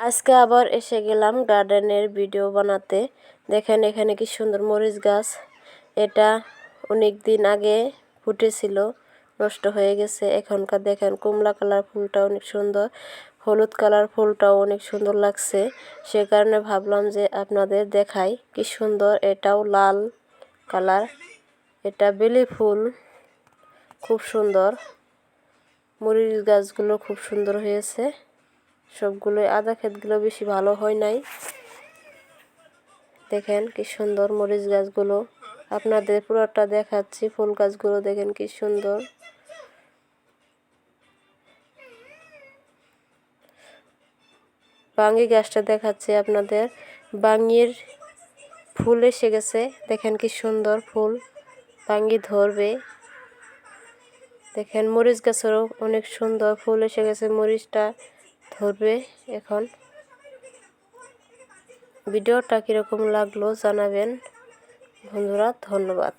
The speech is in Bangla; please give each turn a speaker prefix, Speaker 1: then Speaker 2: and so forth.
Speaker 1: আজকে আবার এসে গেলাম গার্ডেনের ভিডিও বানাতে। দেখেন এখানে কি সুন্দর মরিচ গাছ। এটা অনেক দিন আগে ফুটেছিল, নষ্ট হয়ে গেছে। এখনকার দেখেন কমলা কালার ফুলটা অনেক সুন্দর, হলুদ কালার ফুলটাও অনেক সুন্দর লাগছে। সে কারণে ভাবলাম যে আপনাদের দেখাই কি সুন্দর। এটাও লাল কালার, এটা বেলি ফুল, খুব সুন্দর। মরিচ গাছগুলো খুব সুন্দর হয়েছে সবগুলো। আদা ক্ষেতগুলো বেশি ভালো হয় নাই। দেখেন কি সুন্দর মরিচ গাছগুলো। আপনাদের পুরোটা দেখাচ্ছি। ফুল গাছগুলো দেখেন কি সুন্দর। বাঙ্গি গাছটা দেখাচ্ছি আপনাদের। বাঙ্গির ফুল এসে গেছে, দেখেন কি সুন্দর ফুল। বাঙ্গি ধরবে। দেখেন মরিচ গাছেরও অনেক সুন্দর ফুল এসে গেছে, মরিচটা ধরবে এখন। ভিডিওটা কীরকম লাগলো জানাবেন বন্ধুরা। ধন্যবাদ।